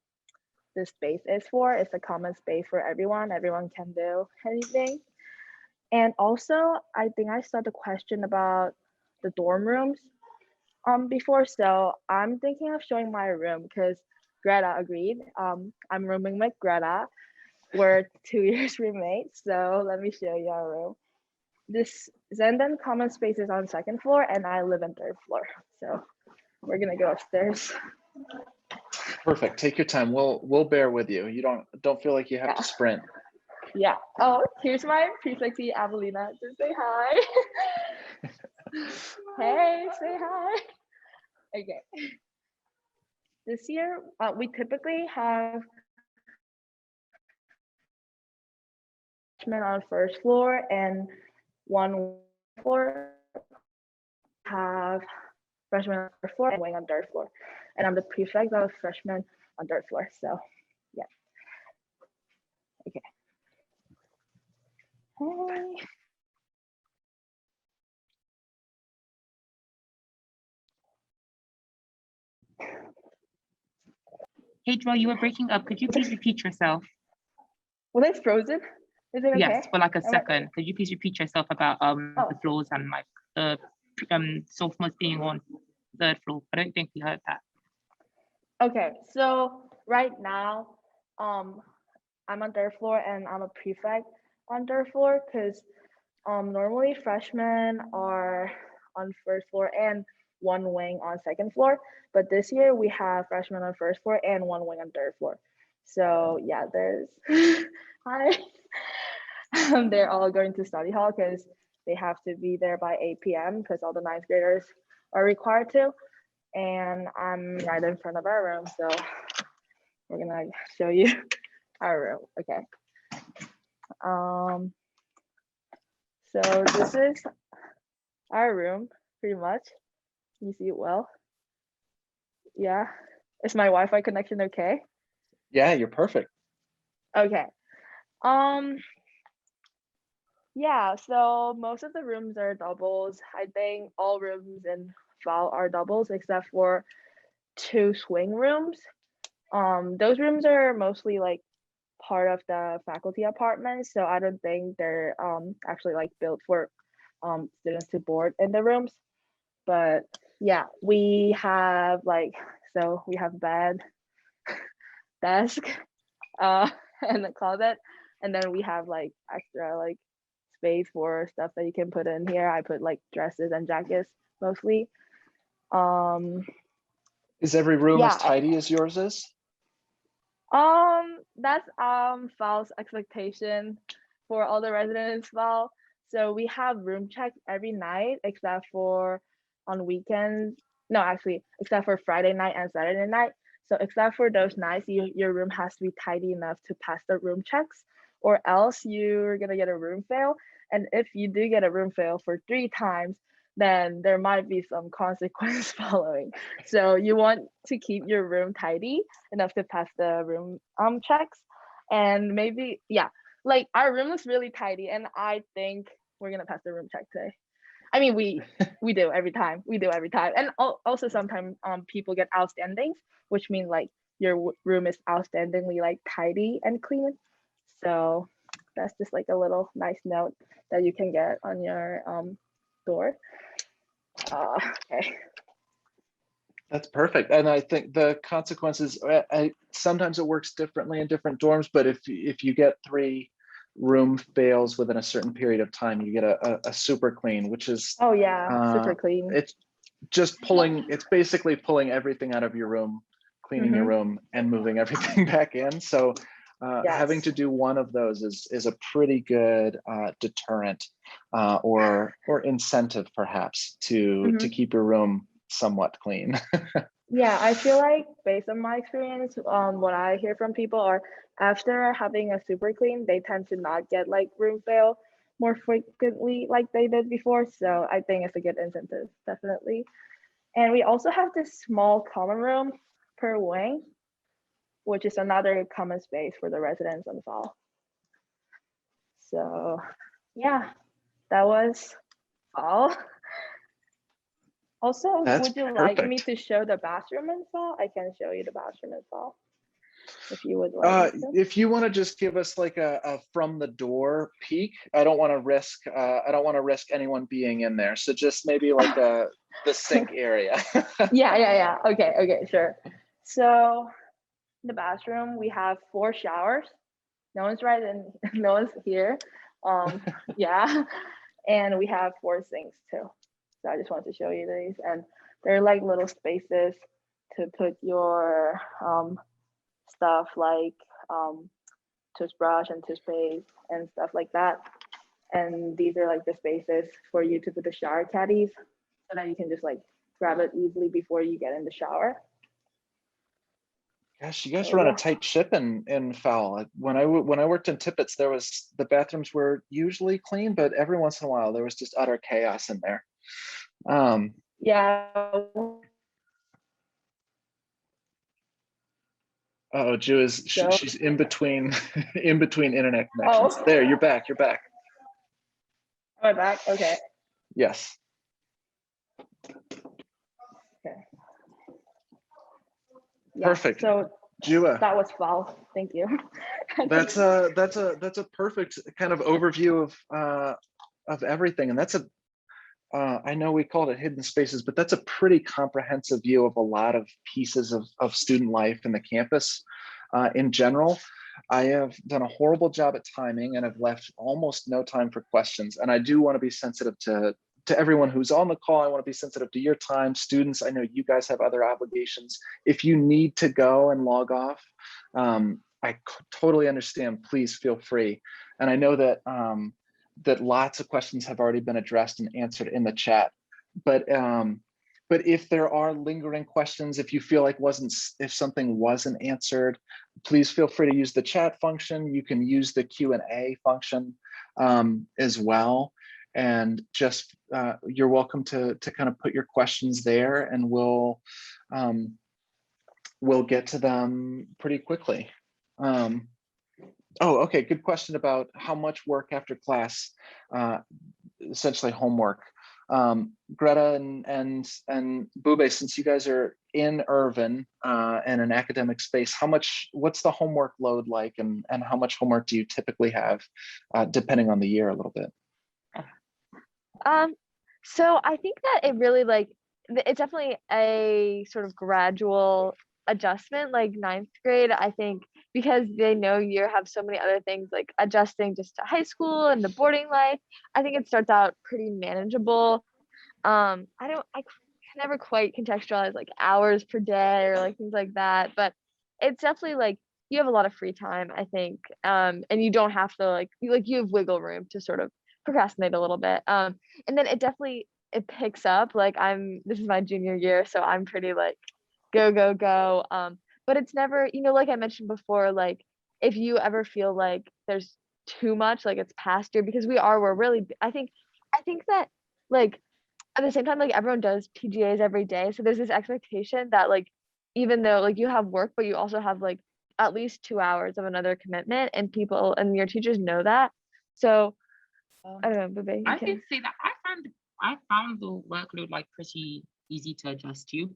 [SPEAKER 3] this space is for. It's a common space for everyone. Everyone can do anything. And also, I think I saw the question about the dorm rooms before, so I'm thinking of showing my room because Greta agreed. I'm rooming with Greta. We're 2 years roommates, so let me show you our room. This Zenden common space is on second floor, and I live on third floor. So we're gonna go upstairs.
[SPEAKER 1] Perfect. Take your time. We'll bear with you. You don't feel like you have to sprint.
[SPEAKER 3] Yeah. Oh, here's my prefectie Avelina. Just say hi. Hey, say hi. Okay. This year, we typically have freshmen on first floor and one floor have freshmen on third floor and wing on third floor. And I'm the prefect of freshmen on third floor. So yeah. Okay. Hey.
[SPEAKER 8] Hey, Joy, you were breaking up. Could you please repeat yourself?
[SPEAKER 3] Was I frozen? Is it okay?
[SPEAKER 8] Yes, for like a second. Could you please repeat yourself about the floors and like the sophomores being on third floor? I don't think we heard that.
[SPEAKER 3] Okay, so right now, I'm on third floor and I'm a prefect on third floor because normally freshmen are on first floor and one wing on second floor, but this year we have freshmen on first floor and one wing on third floor. So yeah, there's hi. They're all going to study hall because they have to be there by 8 p.m. because all the ninth graders are required to. And I'm right in front of our room, so we're gonna show you our room. Okay. So this is our room, pretty much. Can you see it well? Yeah. Is my Wi-Fi connection okay?
[SPEAKER 1] Yeah, you're perfect.
[SPEAKER 3] Okay. Yeah, so most of the rooms are doubles. I think all rooms in FAL are doubles except for 2 swing rooms. Those rooms are mostly like part of the faculty apartments, so I don't think they're actually like built for students to board in the rooms. But yeah, we have like, so we have bed, desk, and a closet, and then we have like extra like space for stuff that you can put in here. I put like dresses and jackets mostly.
[SPEAKER 1] Is every room
[SPEAKER 3] Yeah.
[SPEAKER 1] as tidy as yours is?
[SPEAKER 3] That's FAL's expectation for all the residents FAL. So we have room check every night except for on weekends. No, actually, except for Friday night and Saturday night. So except for those nights, your room has to be tidy enough to pass the room checks, or else you're gonna get a room fail. And if you do get a room fail for 3 times, then there might be some consequence following. So you want to keep your room tidy enough to pass the room checks. And maybe, yeah, like our room is really tidy, and I think we're gonna pass the room check today. I mean, we do every time. We do every time. And also sometimes people get outstandings, which means like your room is outstandingly like tidy and clean. So that's just like a little nice note that you can get on your door. Okay.
[SPEAKER 1] That's perfect. And I think the consequences, sometimes it works differently in different dorms, but if you get 3 room fails within a certain period of time, you get a super clean, which is,
[SPEAKER 3] Oh yeah, super clean.
[SPEAKER 1] it's just pulling, it's basically pulling everything out of your room, cleaning your room and moving everything back in. So having to do one of those is a pretty good deterrent or incentive perhaps to keep your room somewhat clean.
[SPEAKER 3] Yeah, I feel like based on my experience, what I hear from people are after having a super clean, they tend to not get like room fail more frequently like they did before. So I think it's a good incentive, definitely. And we also have this small common room per wing, which is another common space for the residents on the fall. So yeah, that was all. Also,
[SPEAKER 1] That's
[SPEAKER 3] would you like me
[SPEAKER 1] perfect.
[SPEAKER 3] to show the bathroom in fall? I can show you the bathroom in fall if you would like me to.
[SPEAKER 1] If you want to just give us like a from the door peek, I don't want to risk anyone being in there. So just maybe like the sink area.
[SPEAKER 3] Yeah. Okay, sure. So in the bathroom, we have 4 showers. No one's right and no one's here. Yeah. And we have 4 sinks too. So I just wanted to show you these. And they're like little spaces to put your stuff like toothbrush and toothpaste and stuff like that. And these are like the spaces for you to put the shower caddies so that you can just like grab it easily before you get in the shower.
[SPEAKER 1] Gosh, you guys
[SPEAKER 3] So,
[SPEAKER 1] run
[SPEAKER 3] yeah.
[SPEAKER 1] a tight ship in Fowl. When I worked in Tippett, the bathrooms were usually clean, but every once in a while there was just utter chaos in there.
[SPEAKER 3] Yeah.
[SPEAKER 1] Oh, Ju is
[SPEAKER 3] So-
[SPEAKER 1] she's in between internet connections.
[SPEAKER 3] Oh.
[SPEAKER 1] There, you're back. You're back.
[SPEAKER 3] Am I back? Okay.
[SPEAKER 1] Yes.
[SPEAKER 3] Okay. Yeah,
[SPEAKER 1] Perfect.
[SPEAKER 3] so
[SPEAKER 1] Jua,
[SPEAKER 3] that was foul. Thank you.
[SPEAKER 1] that's a perfect kind of overview of everything, and that's I know we called it hidden spaces, but that's a pretty comprehensive view of a lot of pieces of student life in the campus in general. I have done a horrible job at timing and have left almost no time for questions. And I do want to be sensitive to everyone who's on the call. I want to be sensitive to your time. Students, I know you guys have other obligations. If you need to go and log off, I totally understand. Please feel free. And I know that that lots of questions have already been addressed and answered in the chat. But if there are lingering questions, if you feel like if something wasn't answered, please feel free to use the chat function. You can use the Q&A function as well. And just you're welcome to kind of put your questions there, and we'll get to them pretty quickly. Oh, okay, good question about how much work after class, essentially homework. Greta and Bube, since you guys are in Irvin and an academic space, what's the homework load like, and how much homework do you typically have, depending on the year a little bit?
[SPEAKER 3] So I think that it really it's definitely a sort of gradual adjustment. Like 9th grade, I think, because they know you have so many other things like adjusting just to high school and the boarding life, I think it starts out pretty manageable. I can never quite contextualize like hours per day or like things like that, but it's definitely like you have a lot of free time, I think, and you don't have to you have wiggle room to sort of procrastinate a little bit, and then it picks up. Like this is my junior year, so I'm pretty like go, but it's never, like I mentioned before, like if you ever feel like there's too much, like it's past year, because we're really, I think that like at the same time, like everyone does PGAs every day, so there's this expectation that like even though like you have work, but you also have like at least 2 hours of another commitment, and people and your teachers know that. So I don't know, Bube,
[SPEAKER 8] I can say that I found the workload like pretty easy to adjust to,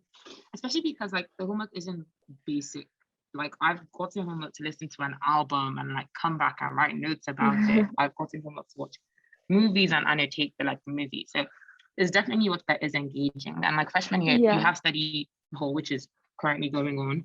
[SPEAKER 8] especially because like the homework isn't basic. Like I've gotten homework to listen to an album and like come back and write notes about it. I've gotten homework to watch movies and annotate the movie. So there's definitely what that is engaging. And like freshman year,
[SPEAKER 3] Yeah.
[SPEAKER 8] you have study hall, which is currently going on.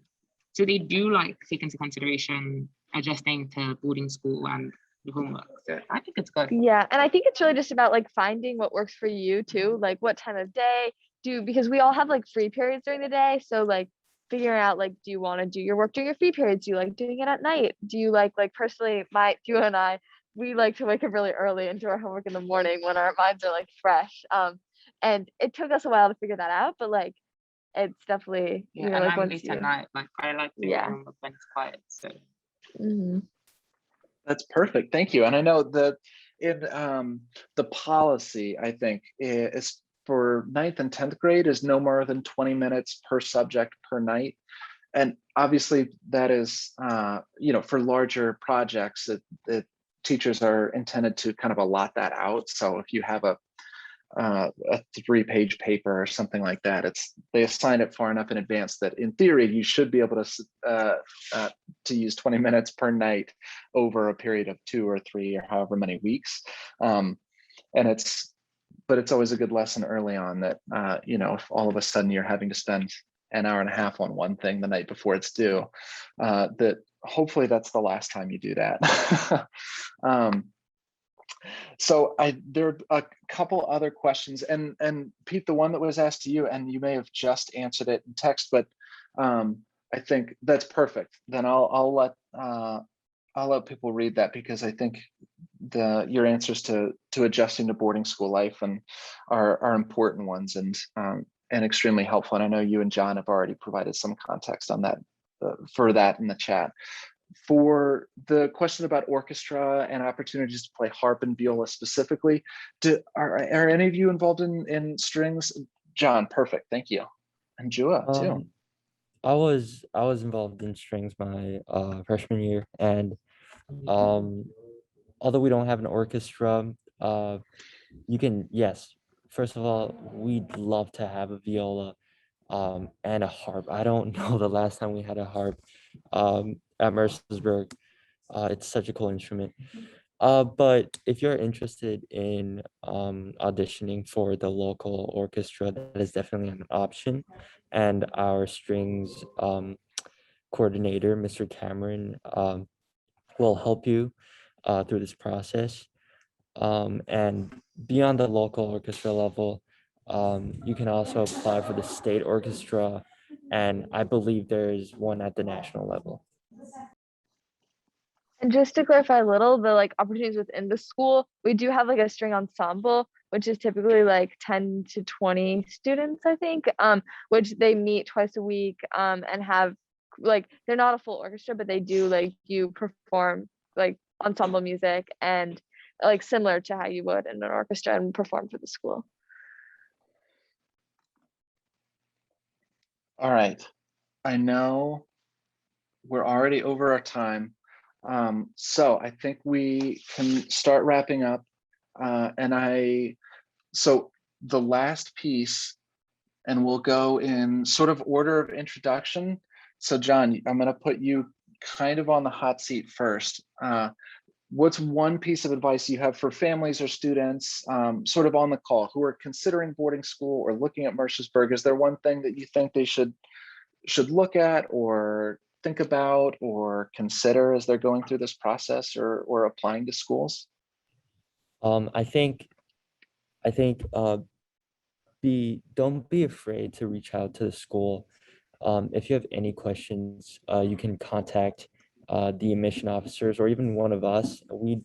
[SPEAKER 8] So they do like take into consideration adjusting to boarding school and the homework. So I think it's good.
[SPEAKER 3] Yeah, and I think it's really just about like finding what works for you too, like what time of day because we all have like free periods during the day. So like figuring out like, do you want to do your work during your free periods? Do you like doing it at night? Do you like personally, you and I, we like to wake up really early and do our homework in the morning when our minds are like fresh. And it took us a while to figure that out, but like it's definitely,
[SPEAKER 8] Yeah,
[SPEAKER 3] you know,
[SPEAKER 8] and
[SPEAKER 3] like
[SPEAKER 8] I'm
[SPEAKER 3] once
[SPEAKER 8] late
[SPEAKER 3] you,
[SPEAKER 8] at night. Like I like doing
[SPEAKER 3] yeah.
[SPEAKER 8] homework when it's quiet. So
[SPEAKER 3] Mhm.
[SPEAKER 1] That's perfect. Thank you. And I know that in the policy, I think, is for 9th and 10th grade is no more than 20 minutes per subject per night. And obviously that is, you know, for larger projects that teachers are intended to kind of allot that out. So if you have a 3-page paper or something like that, they assign it far enough in advance that in theory you should be able to use 20 minutes per night over a period of 2 or 3 or however many weeks. And but it's always a good lesson early on that you know, if all of a sudden you're having to spend an hour and a half on one thing the night before it's due, that hopefully that's the last time you do that. So there are a couple other questions, and Pete, the one that was asked to you, and you may have just answered it in text, but I think that's perfect. Then I'll let people read that, because I think your answers to adjusting to boarding school life and are important ones, and extremely helpful. And I know you and John have already provided some context on that for that in the chat. For the question about orchestra and opportunities to play harp and viola specifically, are any of you involved in strings? John, perfect, thank you. And Jua too.
[SPEAKER 2] I was involved in strings my freshman year, and although we don't have an orchestra, you can, yes, first of all, we'd love to have a viola and a harp. I don't know the last time we had a harp at Mercersburg. It's such a cool instrument. But if you're interested in auditioning for the local orchestra, that is definitely an option. And our strings coordinator, Mr. Cameron, will help you through this process. And beyond the local orchestra level, you can also apply for the state orchestra, and I believe there's one at the national level.
[SPEAKER 3] And just to clarify a little, the like opportunities within the school, we do have like a string ensemble, which is typically like 10 to 20 students, I think, which they meet twice a week, and have like, they're not a full orchestra, but they do like you perform like ensemble music and like similar to how you would in an orchestra and perform for the school.
[SPEAKER 1] All right, I know we're already over our time. So I think we can start wrapping up. So the last piece, and we'll go in sort of order of introduction. So John, I'm going to put you kind of on the hot seat first. What's one piece of advice you have for families or students sort of on the call who are considering boarding school or looking at Mercersburg? Is there one thing that you think they should look at or think about or consider as they're going through this process or applying to schools?
[SPEAKER 2] I think don't be afraid to reach out to the school. If you have any questions, you can contact the admission officers or even one of us. We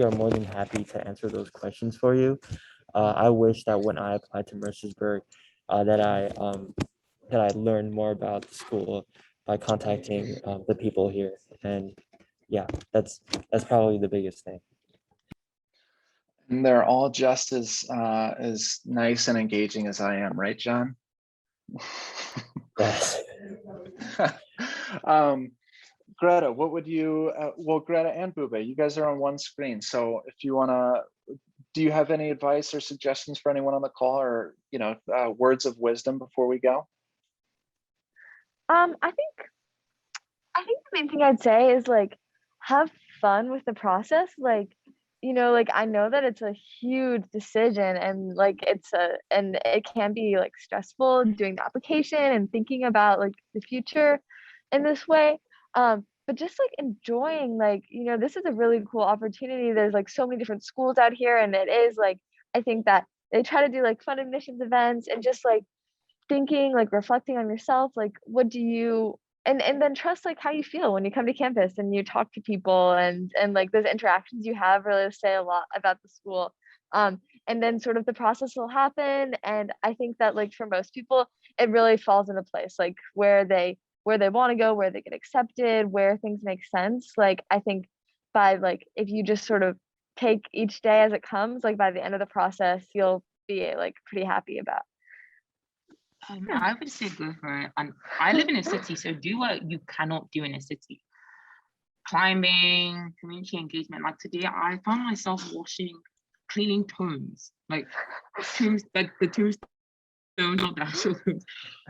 [SPEAKER 2] are more than happy to answer those questions for you. I wish that when I applied to Mercersburg, that I learned more about the school by contacting the people here. And yeah, that's probably the biggest thing.
[SPEAKER 1] And they're all just as nice and engaging as I am, right, John?
[SPEAKER 2] Yes.
[SPEAKER 1] Greta, what would you? Well, Greta and Bube, you guys are on one screen. So if you want to, do you have any advice or suggestions for anyone on the call, or words of wisdom before we go?
[SPEAKER 3] I think the main thing I'd say is like have fun with the process. Like, you know, like I know that it's a huge decision and like and it can be like stressful doing the application and thinking about like the future in this way. But just like enjoying, like, you know, this is a really cool opportunity. There's like so many different schools out here, and it is like, I think that they try to do like fun admissions events and just like thinking, like reflecting on yourself, like what do you, and then trust like how you feel when you come to campus and you talk to people, and like those interactions you have really say a lot about the school. And then sort of the process will happen, and I think that like for most people it really falls into place, like where they want to go, where they get accepted, where things make sense. Like I think by like if you just sort of take each day as it comes, like by the end of the process you'll be like pretty happy about.
[SPEAKER 8] I would say go for it. And I live in a city, so do what you cannot do in a city. Climbing, community engagement. Like today, I found myself cleaning tombs, like the tombstones of the actual tombs.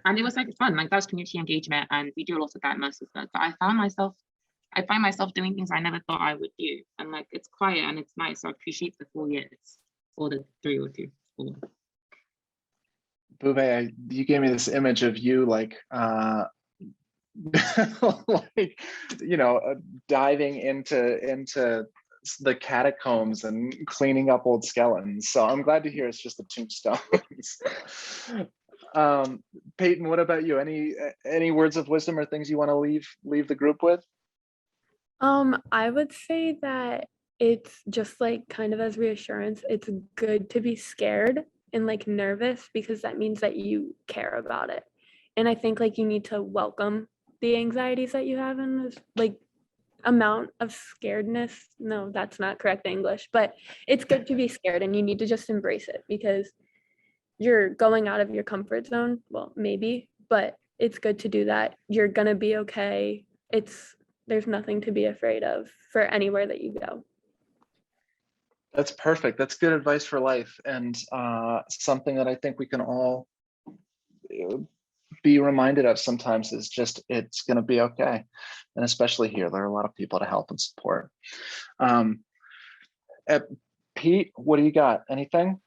[SPEAKER 8] And it was like fun. Like that's community engagement, and we do a lot of that in Mercersburg. But I find myself doing things I never thought I would do, and like it's quiet and it's nice. So I appreciate the 4 years, or the 3 or 2. 4.
[SPEAKER 1] Bouvet, you gave me this image of you like like, you know, diving into the catacombs and cleaning up old skeletons. So I'm glad to hear it's just the tombstones. Peyton, what about you? Any words of wisdom or things you want to leave the group with?
[SPEAKER 5] I would say that it's just like kind of as reassurance, it's good to be scared and like nervous, because that means that you care about it. And I think like you need to welcome the anxieties that you have in this like amount of scaredness. No, that's not correct English, but it's good to be scared and you need to just embrace it, because you're going out of your comfort zone. Well, maybe, but it's good to do that. You're gonna be okay. There's nothing to be afraid of for anywhere that you go.
[SPEAKER 1] That's perfect. That's good advice for life, and something that I think we can all be reminded of sometimes is just it's going to be okay. And especially here, there are a lot of people to help and support. Pete, what do you got? Anything?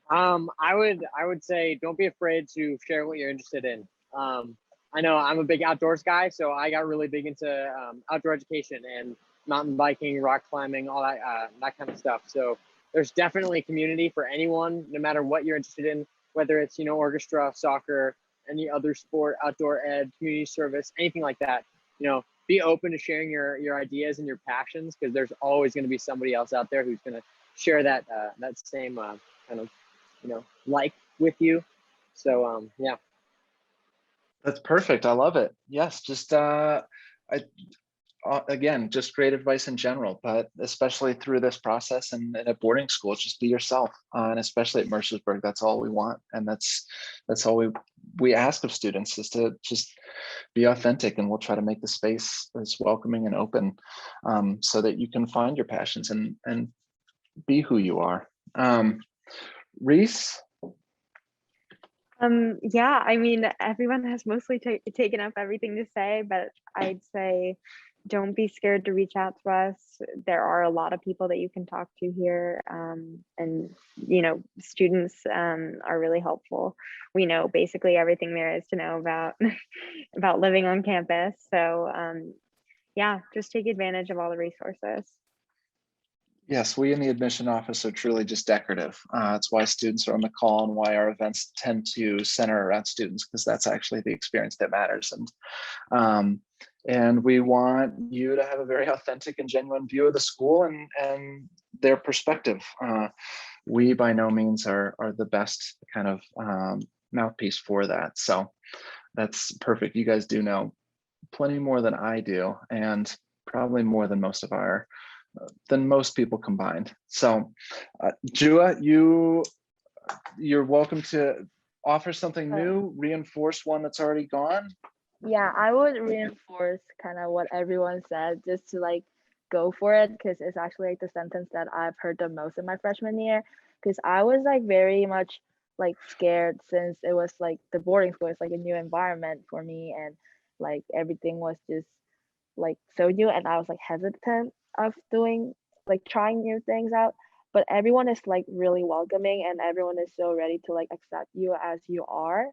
[SPEAKER 6] I would say don't be afraid to share what you're interested in. I know I'm a big outdoors guy, so I got really big into outdoor education and mountain biking, rock climbing, all that kind of stuff. So there's definitely community for anyone, no matter what you're interested in, whether it's, you know, orchestra, soccer, any other sport, outdoor ed, community service, anything like that. You know, be open to sharing your ideas and your passions, because there's always going to be somebody else out there who's going to share that same kind of, you know, like with you. So yeah.
[SPEAKER 1] That's perfect. I love it. Yes, just again, just great advice in general, but especially through this process and at boarding school, just be yourself. And especially at Mercersburg, that's all we want. And that's all we ask of students, is to just be authentic, and we'll try to make the space as welcoming and open, so that you can find your passions and be who you are. Reese?
[SPEAKER 9] Yeah, I mean, everyone has mostly taken up everything to say, but I'd say don't be scared to reach out to us. There are a lot of people that you can talk to here, and you know, students are really helpful. We know basically everything there is to know about about living on campus. So yeah, just take advantage of all the resources.
[SPEAKER 1] Yes, we in the admission office are truly just decorative. It's why students are on the call and why our events tend to center around students, because that's actually the experience that matters. And we want you to have a very authentic and genuine view of the school and their perspective. We by no means are the best kind of mouthpiece for that. So that's perfect. You guys do know plenty more than I do, and probably more than most people combined. So Jua, you're welcome to offer something new, reinforce one that's already gone.
[SPEAKER 3] Yeah, I would reinforce kind of what everyone said, just to like go for it, because it's actually like the sentence that I've heard the most in my freshman year, because I was like very much like scared, since it was like the boarding school is like a new environment for me, and like everything was just like so new, and I was like hesitant of doing like trying new things out, but everyone is like really welcoming and everyone is so ready to like accept you as you are.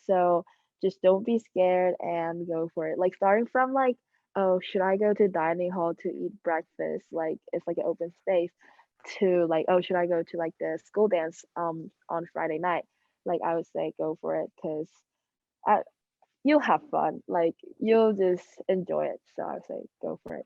[SPEAKER 3] So just don't be scared and go for it. Like starting from like, oh, should I go to dining hall to eat breakfast? Like it's like an open space, to like, oh, should I go to like the school dance on Friday night? Like I would say go for it, because you'll have fun. Like you'll just enjoy it. So I would say go for it.